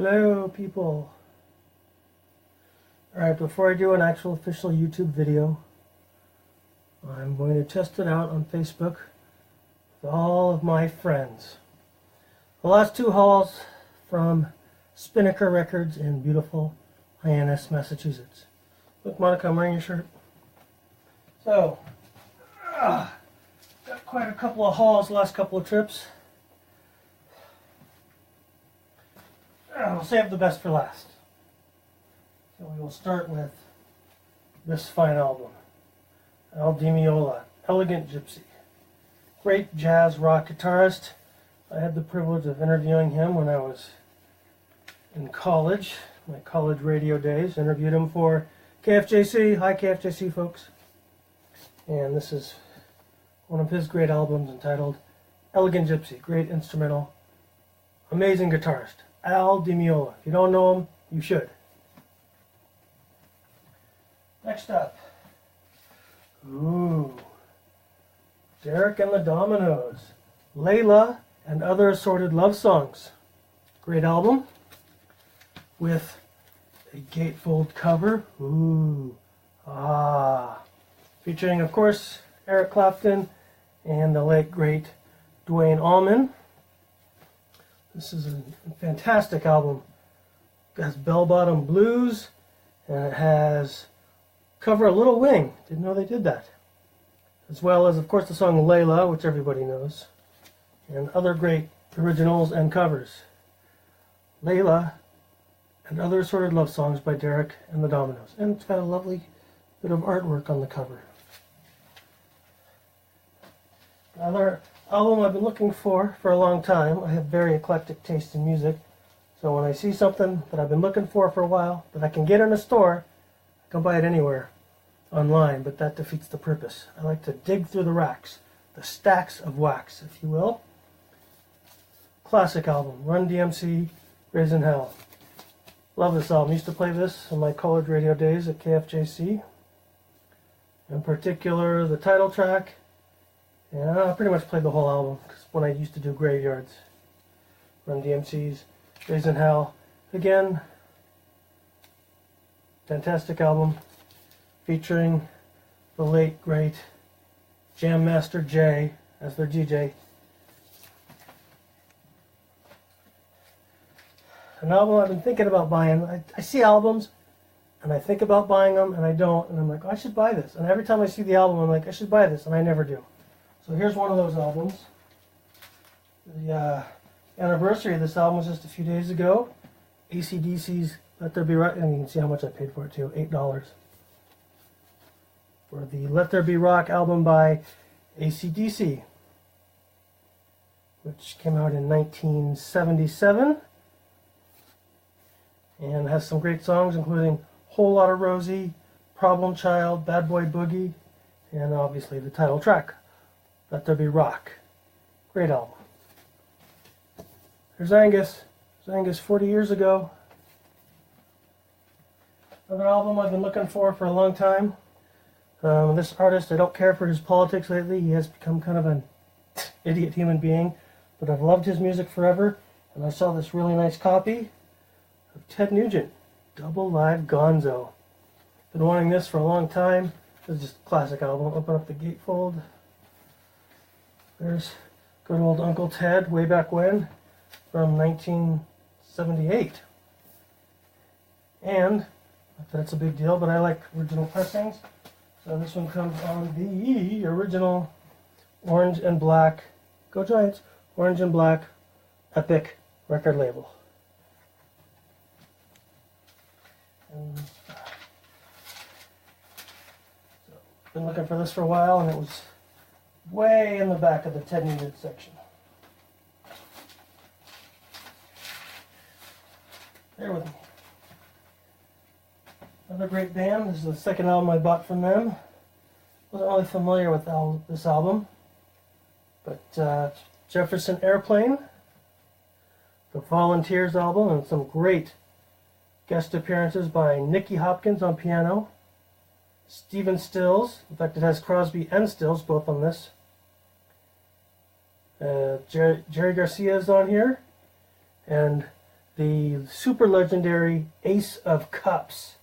Hello people. Alright, before I do an actual official YouTube video, I'm going to test it out on Facebook with all of my friends. The last two hauls from Spinnaker Records in beautiful Hyannis, Massachusetts. Look, Monica, I'm wearing your shirt. So, got quite a couple of hauls the last couple of trips. I'll save the best for last. So we will start with this fine album. Al Di Meola, Elegant Gypsy. Great jazz rock guitarist. I had the privilege of interviewing him when I was in college, my college radio days. Interviewed him for KFJC. Hi KFJC folks. And this is one of his great albums entitled Elegant Gypsy. Great instrumental. Amazing guitarist. Al Di Meola. If you don't know him, you should. Next up. Ooh. Derek and the Dominoes. Layla and Other Assorted Love Songs. Great album. With a gatefold cover. Ooh. Ah. Featuring, of course, Eric Clapton and the late, great Duane Allman. This is a fantastic album. It has bell-bottom blues, and it has cover a Little Wing. Didn't know they did that. As well as, of course, the song Layla, which everybody knows, and other great originals and covers. Layla and Other Assorted Love Songs by Derek and the Dominoes. And it's got a lovely bit of artwork on the cover. Another album I've been looking for a long time. I have very eclectic taste in music. So when I see something that I've been looking for a while, that I can get in a store, I can buy it anywhere online, but that defeats the purpose. I like to dig through the racks, the stacks of wax, if you will. Classic album, Run DMC, Raising Hell. Love this album. Used to play this in my college radio days at KFJC. In particular, the title track. Yeah, I pretty much played the whole album because when I used to do graveyards. Run DMC's Raising Hell. Again, fantastic album featuring the late, great Jam Master Jay as their DJ. An album I've been thinking about buying. I see albums and I think about buying them and I don't, and I'm like, oh, I should buy this. And every time I see the album, I'm like, I should buy this, and I never do. So here's one of those albums. The anniversary of this album was just a few days ago. AC/DC's Let There Be Rock, and you can see how much I paid for it too, $8. For the Let There Be Rock album by AC/DC, which came out in 1977. And has some great songs, including Whole Lotta Rosie, Problem Child, Bad Boy Boogie, and obviously the title track, Let There Be Rock. Great album. There's Angus. There's Angus 40 years ago. Another album I've been looking for a long time. This artist, I don't care for his politics lately. He has become kind of an idiot human being. But I've loved his music forever. And I saw this really nice copy of Ted Nugent, Double Live Gonzo. Been wanting this for a long time. This is just a classic album. Open up the gatefold. There's good old Uncle Ted, way back when, from 1978. And, not that it's a big deal, but I like original pressings. So this one comes on the original orange and black, go Giants, orange and black Epic record label. And, so, been looking for this for a while, and it was way in the back of the Ted Nugent section. Bear with me. Another great band. This is the second album I bought from them. Wasn't really familiar with this album, but Jefferson Airplane, the Volunteers album, and some great guest appearances by Nicky Hopkins on piano, Stephen Stills. In fact, it has Crosby and Stills both on this. Jerry Garcia is on here, and the super legendary Ace of Cups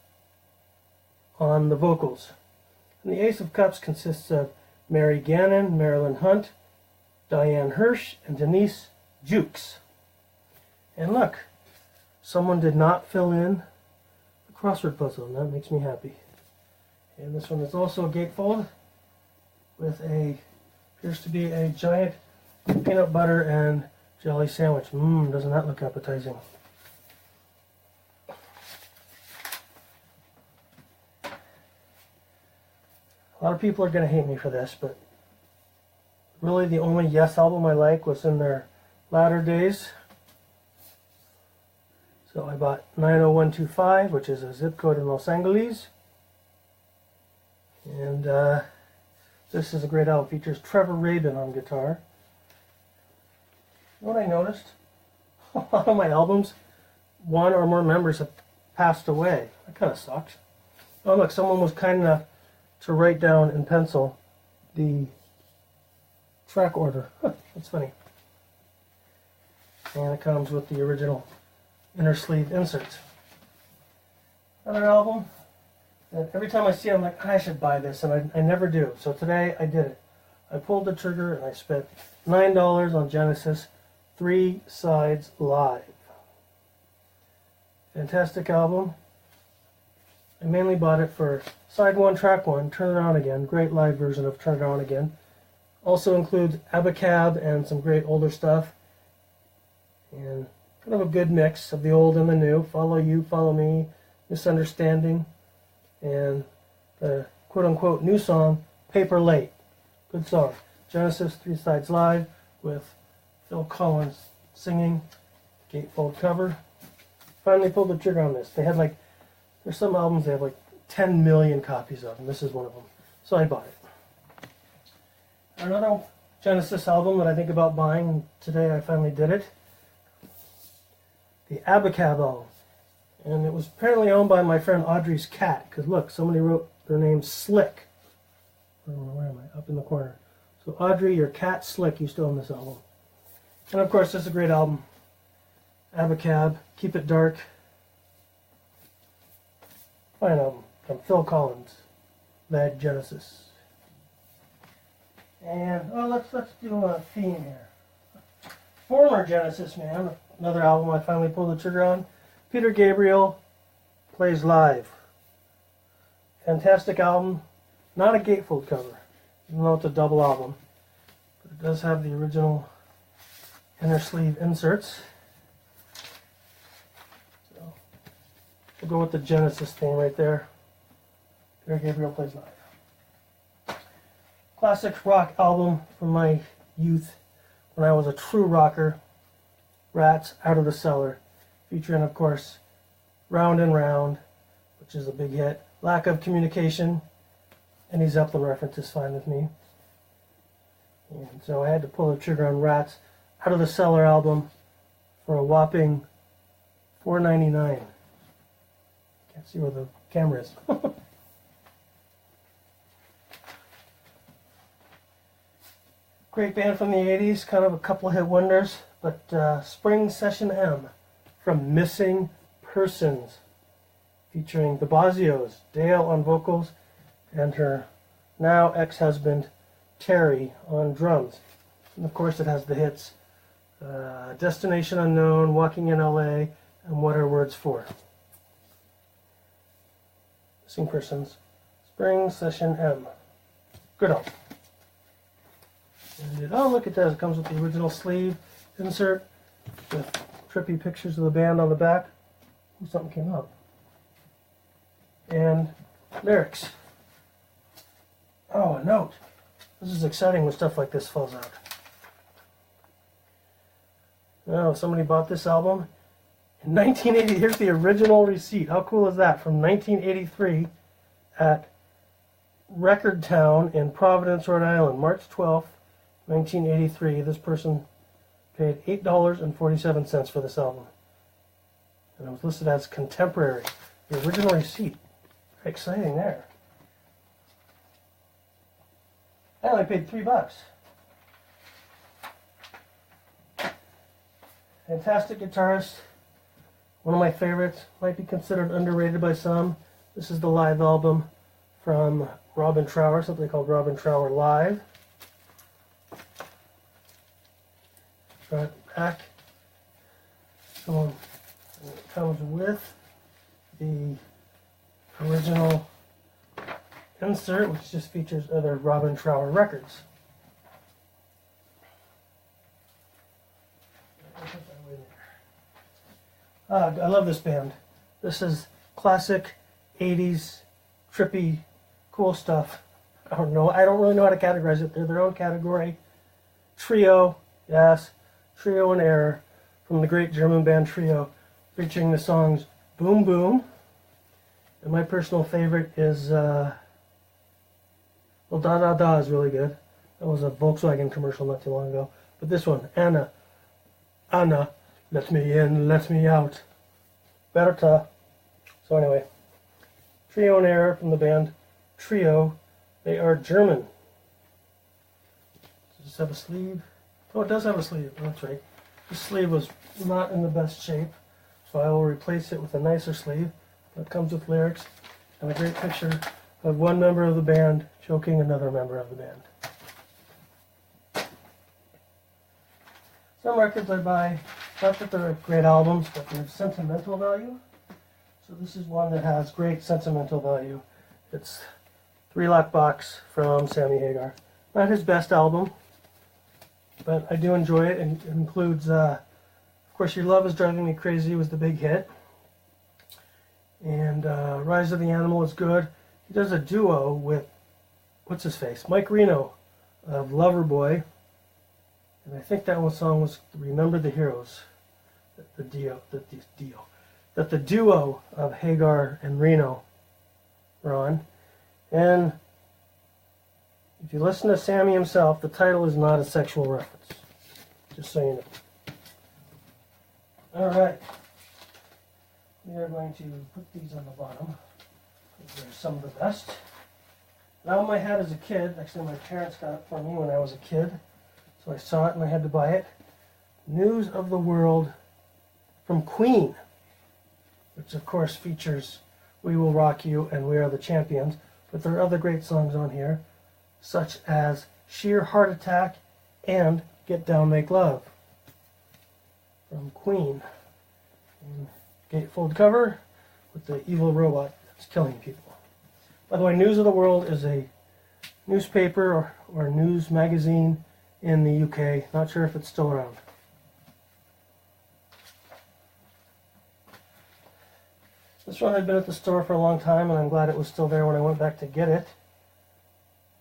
on the vocals. And the Ace of Cups consists of Mary Gannon, Marilyn Hunt, Diane Hirsch, and Denise Jukes. And look, someone did not fill in the crossword puzzle, and that makes me happy. And this one is also a gatefold with appears to be a giant peanut butter and jelly sandwich. Doesn't that look appetizing? A lot of people are going to hate me for this, but really the only Yes album I like was in their latter days. So I bought 90125, which is a zip code in Los Angeles. And this is a great album. Features Trevor Rabin on guitar. You know what I noticed? A lot of my albums, one or more members have passed away. That kind of sucks. Oh look, someone was kind enough to write down in pencil the track order. That's funny. And it comes with the original inner sleeve inserts. Another album that every time I see it, I'm like, I should buy this, and I never do. So today I did it. I pulled the trigger and I spent $9 on Genesis 3 Sides Live. Fantastic album. I mainly bought it for side 1, track 1, Turn It On Again. Great live version of Turn It On Again. Also includes Abacab and some great older stuff. And kind of a good mix of the old and the new. Follow You, Follow Me, Misunderstanding, and the quote-unquote new song, Paper Late. Good song. Genesis 3 Sides Live with Phil Collins singing, gatefold cover. Finally pulled the trigger on this. They had there's some albums they have 10 million copies of, and this is one of them. So I bought it. Another Genesis album that I think about buying, today I finally did it. The Abacab album. And it was apparently owned by my friend Audrey's cat, because look, somebody wrote their name Slick. Where am I? Up in the corner. So Audrey, your cat Slick used to own this album. And of course, this is a great album. Abacab, Keep It Dark. Fine album from Phil Collins, led Genesis. And let's do a theme here. Former Genesis man, another album I finally pulled the trigger on. Peter Gabriel Plays Live. Fantastic album. Not a gatefold cover, even though it's a double album. But it does have the original inner sleeve inserts. So we'll go with the Genesis theme right there. Peter Gabriel Plays Live. Classic rock album from my youth when I was a true rocker. Rats, Out of the Cellar. Featuring, of course, Round and Round, which is a big hit. Lack of Communication. Any Zeppelin reference is fine with me. And so I had to pull the trigger on Rats Out of the Cellar album for a whopping $4.99. Can't see where the camera is. Great band from the 80s, kind of a couple of hit wonders, but Spring Session M from Missing Persons, featuring the Bazios, Dale on vocals, and her now ex-husband Terry on drums. And of course it has the hits Destination Unknown, Walking in LA, and What Are Words For? Missing Persons, Spring Session M. Good album. And look at that, it comes with the original sleeve insert with trippy pictures of the band on the back. Ooh, something came up. And lyrics. Oh, a note. This is exciting when stuff like this falls out. Oh, somebody bought this album in 1980. Here's the original receipt. How cool is that? From 1983 at Record Town in Providence, Rhode Island, March 12th, 1983. This person paid $8.47 for this album. And it was listed as contemporary. The original receipt. Very exciting there. I only paid $3. Fantastic guitarist. One of my favorites, might be considered underrated by some. This is the live album from Robin Trower, something called Robin Trower Live. Front, back. So it comes with the original insert, which just features other Robin Trower records. I love this band. This is classic 80s trippy cool stuff. I don't really know how to categorize it. They're their own category. Trio, yes, Trio in Error, from the great German band Trio, featuring the songs Boom Boom. And my personal favorite is, well, Da Da Da is really good. That was a Volkswagen commercial not too long ago. But this one, Anna, Anna, let me in, let me out. Berta. So anyway, Trio in Error from the band Trio. They are German. Does this have a sleeve? Oh, it does have a sleeve. That's right. This sleeve was not in the best shape, so I will replace it with a nicer sleeve that comes with lyrics and a great picture of one member of the band choking another member of the band. Some records I buy, not that they're great albums, but they have sentimental value. So this is one that has great sentimental value. It's Three Lock Box from Sammy Hagar. Not his best album, but I do enjoy it. And it includes, of course, Your Love Is Driving Me Crazy was the big hit. And Rise of the Animal is good. He does a duo with, what's his face? Mike Reno of Loverboy. And I think that one song was Remember the Heroes. The duo of Hagar and Reno were on. And if you listen to Sammy himself, the title is not a sexual reference. Just so you know. Alright. We are going to put these on the bottom. They're some of the best. An album I had as a kid. Actually, my parents got it for me when I was a kid. So I saw it and I had to buy it. News of the World from Queen, which of course features We Will Rock You and We Are the Champions. But there are other great songs on here, such as Sheer Heart Attack and Get Down, Make Love from Queen. And gatefold cover with the evil robot that's killing people. By the way, News of the World is a newspaper or news magazine in the UK. Not sure if it's still around. This one had been at the store for a long time, and I'm glad it was still there when I went back to get it.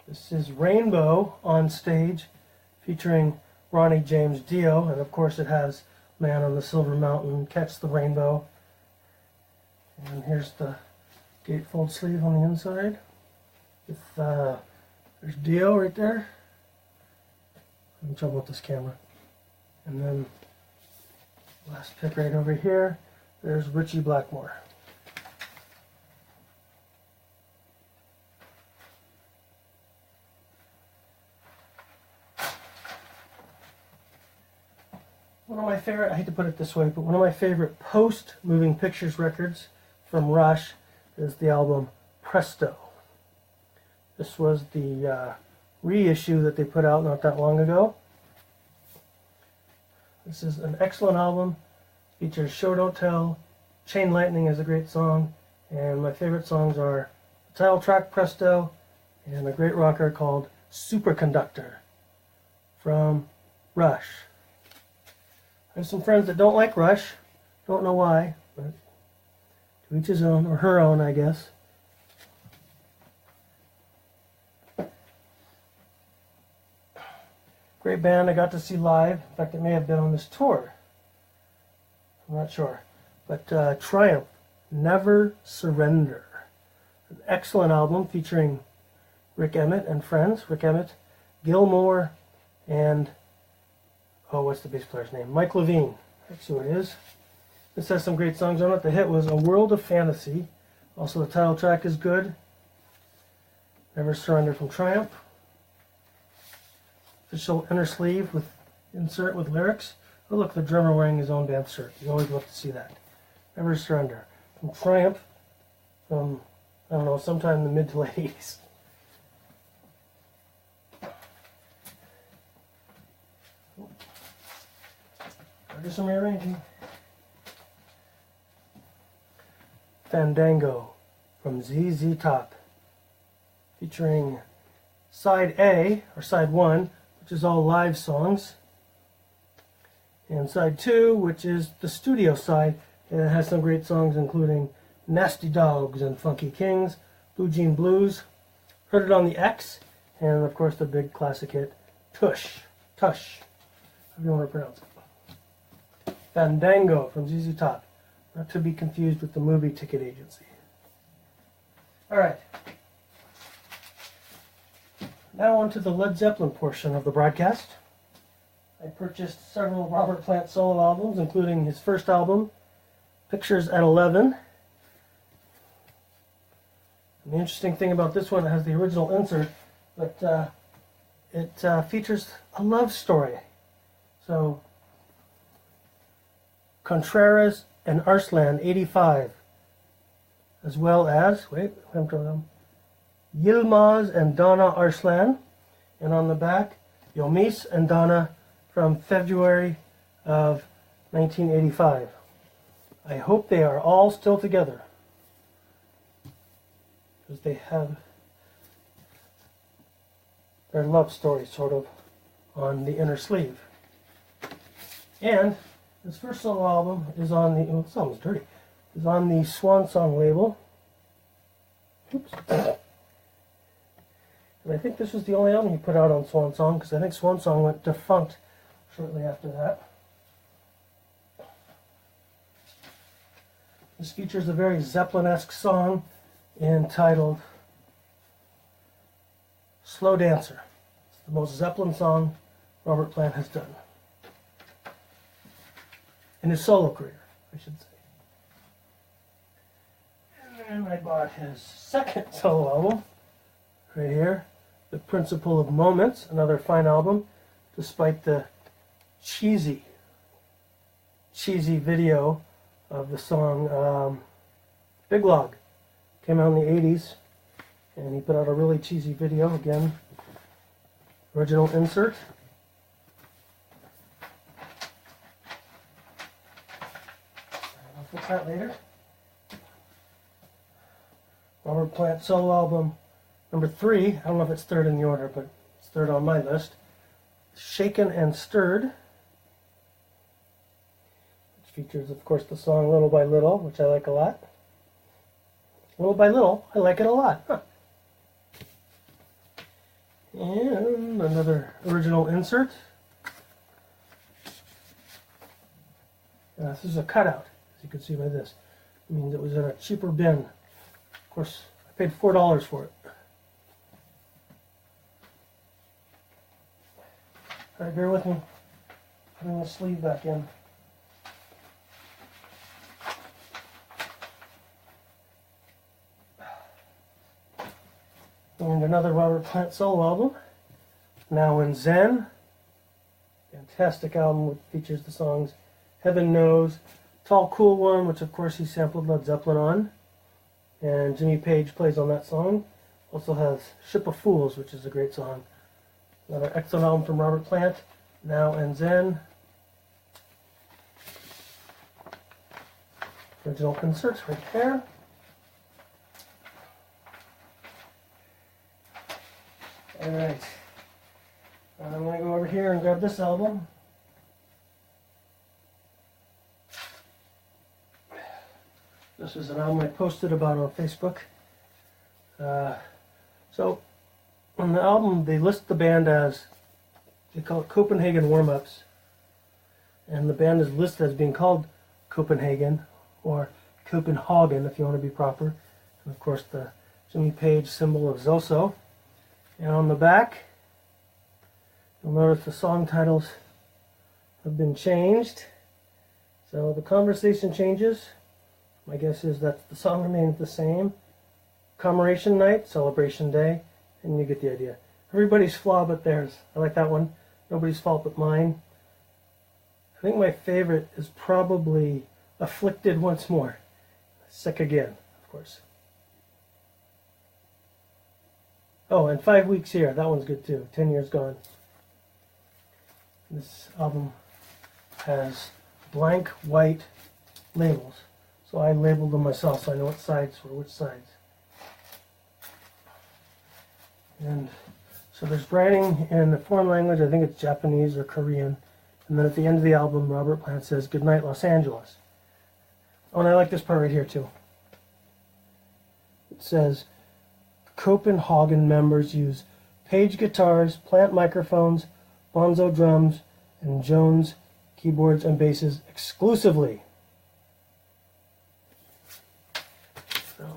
This is Rainbow on Stage, featuring Ronnie James Dio, and of course it has Man on the Silver Mountain, Catch the Rainbow. And here's the gatefold sleeve on the inside. With there's Dio right there. I'm in trouble with this camera. And then last pick right over here, there's Richie Blackmore. One of my favorite, I hate to put it this way, but one of my favorite post-Moving Pictures records from Rush is the album Presto. This was the reissue that they put out not that long ago. This is an excellent album. It features Show Don't Tell, Chain Lightning is a great song, and my favorite songs are the title track Presto and a great rocker called Superconductor from Rush. I have some friends that don't like Rush. Don't know why, but to each his own, or her own, I guess. Great band I got to see live. In fact, it may have been on this tour. I'm not sure. But Triumph, Never Surrender. An excellent album featuring Rick Emmett and friends. Rick Emmett, Gilmore, and what's the bass player's name? Mike Levine. That's who it is. This has some great songs on it. The hit was A World of Fantasy. Also, the title track is good. Never Surrender from Triumph. Official inner sleeve with insert with lyrics. Oh, look, the drummer wearing his own band shirt. You always love to see that. Never Surrender. From Triumph, from, I don't know, sometime in the mid to late 80s. I'll do some rearranging. Fandango from ZZ Top, featuring side A, or side 1, which is all live songs, and side 2, which is the studio side, and it has some great songs including Nasty Dogs and Funky Kings, Blue Jean Blues, Heard It on the X, and of course the big classic hit, Tush, however you want to pronounce it. Fandango from ZZ Top, not to be confused with the movie Ticket Agency. Alright, now on to the Led Zeppelin portion of the broadcast. I purchased several Robert Plant solo albums, including his first album, Pictures at 11. And the interesting thing about this one, it has the original insert, but it features a love story. So, Contreras and Arslan, 85, as well as, Yilmaz and Donna Arslan, and on the back, Yomis and Donna from February of 1985. I hope they are all still together, because they have their love story sort of on the inner sleeve. And this first solo album is on the, oh, it's almost dirty, is on the Swan Song label. Oops. And I think this was the only album he put out on Swan Song, because I think Swan Song went defunct shortly after that. This features a very Zeppelin-esque song entitled Slow Dancer. It's the most Zeppelin song Robert Plant has done. In his solo career, I should say. And I bought his second solo album, right here, The Principle of Moments, another fine album, despite the cheesy video of the song Big Log. Came out in the 80s, and he put out a really cheesy video, again, original insert. I'll fix that later. Robert Plant solo album number 3, I don't know if it's third in the order, but it's third on my list. Shaken and Stirred, which features, of course, the song Little by Little, which I like a lot. Little by Little, I like it a lot. Huh. And another original insert. This is a cutout, as you can see by this. It means it was in a cheaper bin. Of course, I paid $4 for it. Alright, bear with me. Putting the sleeve back in. And another Robert Plant solo album, Now in Zen. Fantastic album which features the songs Heaven Knows, Tall Cool One, which of course he sampled Led Zeppelin on, and Jimmy Page plays on that song. Also has Ship of Fools, which is a great song. Another excellent album from Robert Plant, Now and Zen. Original inserts right there. Alright, I'm going to go over here and grab this album. This is an album I posted about on Facebook. So, on the album, they list the band as, they call it Copenhagen Warm-Ups. And the band is listed as being called Copenhagen, or Copenhagen if you want to be proper. And of course the Jimmy Page symbol of Zoso. And on the back, you'll notice the song titles have been changed. So the conversation changes. My guess is that the song remains the same. Commemoration Night, Celebration Day, and you get the idea. Everybody's flaw but theirs. I like that one. Nobody's fault but mine. I think my favorite is probably afflicted once more. Sick again, of course. Oh, and 5 Weeks Here. That one's good too. 10 Years Gone. This album has blank white labels. So I labeled them myself so I know what sides were which sides. And so there's writing in a foreign language. I think it's Japanese or Korean. And then at the end of the album, Robert Plant says, "Good night, Los Angeles." Oh, and I like this part right here too. It says, Copenhagen members use Page guitars, Plant microphones, Bonzo drums, and Jones keyboards and basses exclusively. So,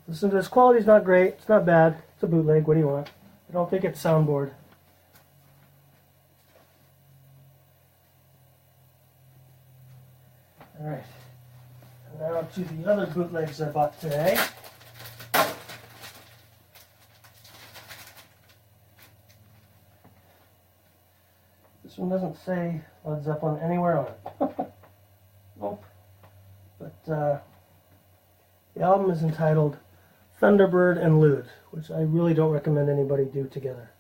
listen to this. Quality's not great. It's not bad. It's a bootleg. What do you want? I don't think it's soundboard. Alright. Now to the other bootlegs I bought today. This one doesn't say Led Zeppelin anywhere on it. Nope. But the album is entitled Thunderbird and Lude, which I really don't recommend anybody do together.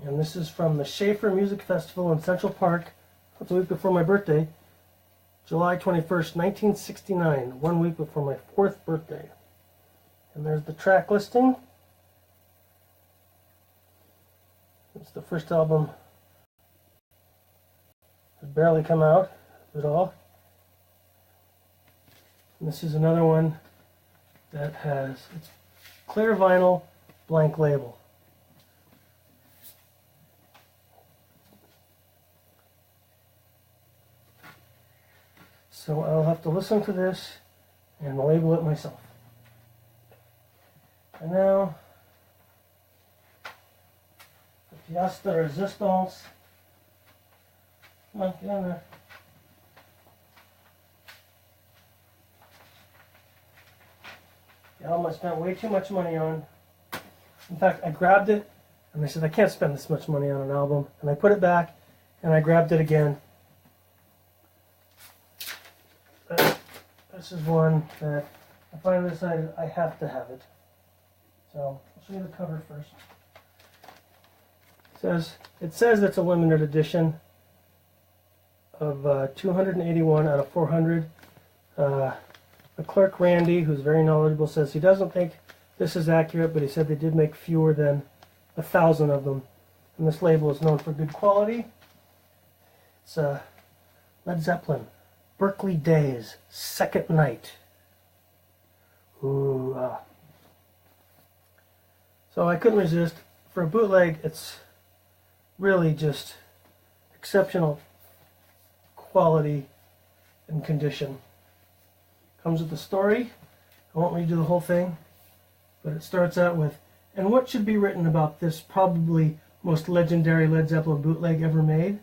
And this is from the Schaefer Music Festival in Central Park. That's a week before my birthday, July 21st, 1969, 1 week before my 4th birthday. And there's the track listing. It's the first album that barely come out at all. And this is another one that has it's clear vinyl, blank label. So I'll have to listen to this and label it myself. And now, the Pièce de Résistance. Come on, get in there. The album I spent way too much money on. In fact, I grabbed it and I said, I can't spend this much money on an album. And I put it back and I grabbed it again. This is one that I finally decided I have to have it. So I'll show you the cover first. It says it's a limited edition of 281 out of 400. The clerk Randy, who's very knowledgeable, says he doesn't think this is accurate, but he said they did make fewer than 1,000 of them. And this label is known for good quality. It's Led Zeppelin. Berkeley Days, Second Night. Ooh, So I couldn't resist. For a bootleg, it's really just exceptional quality and condition. Comes with the story. I won't read you the whole thing, but it starts out with, and what should be written about this probably most legendary Led Zeppelin bootleg ever made?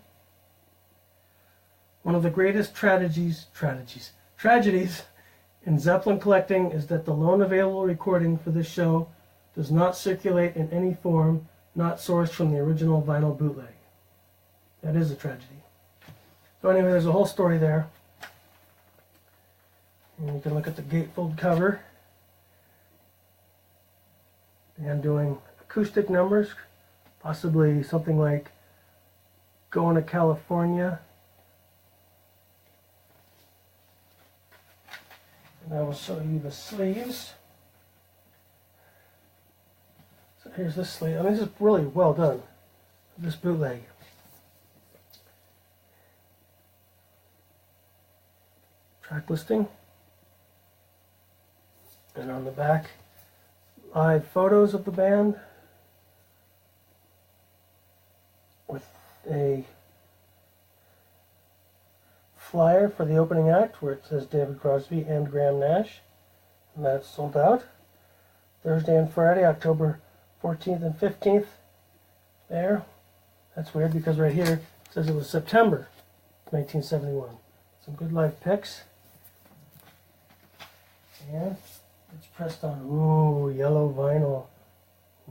One of the greatest tragedies in Zeppelin collecting is that the lone available recording for this show does not circulate in any form not sourced from the original vinyl bootleg. That is a tragedy. So anyway, there's a whole story there. And you can look at the gatefold cover. And doing acoustic numbers, possibly something like Going to California. And I will show you the sleeves. So here's this sleeve. I mean, this is really well done, this bootleg. Track listing. And on the back, live photos of the band with a flyer for the opening act where it says David Crosby and Graham Nash, and that's sold out. Thursday and Friday, October 14th and 15th. There. That's weird because right here it says it was September 1971. Some good live pics. And it's pressed on. Ooh, yellow vinyl.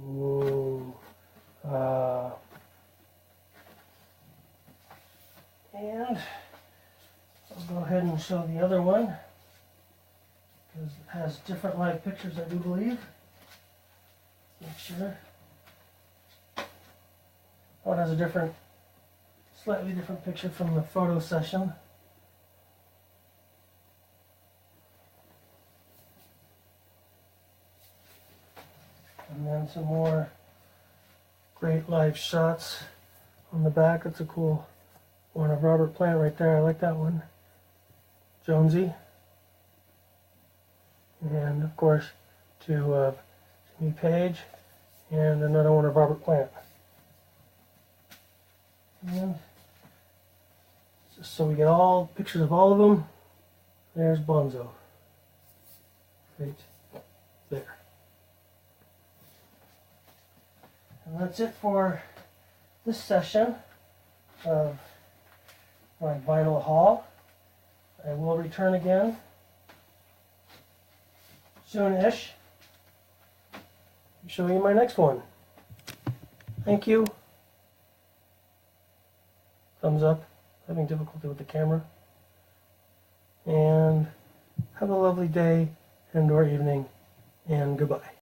Ooh. And I'll go ahead and show the other one, because it has different live pictures, I do believe. Make sure. Oh, it has a slightly different picture from the photo session. And then some more great live shots on the back. That's a cool one of Robert Plant right there. I like that one. Jonesy. And of course, to Jimmy Page, and another one of Robert Plant. And just so we get all pictures of all of them, there's Bonzo. Right there. And that's it for this session of my vinyl haul. I will return again soon-ish. Show you my next one. Thank you. Thumbs up. Having difficulty with the camera. And have a lovely day and or evening. And goodbye.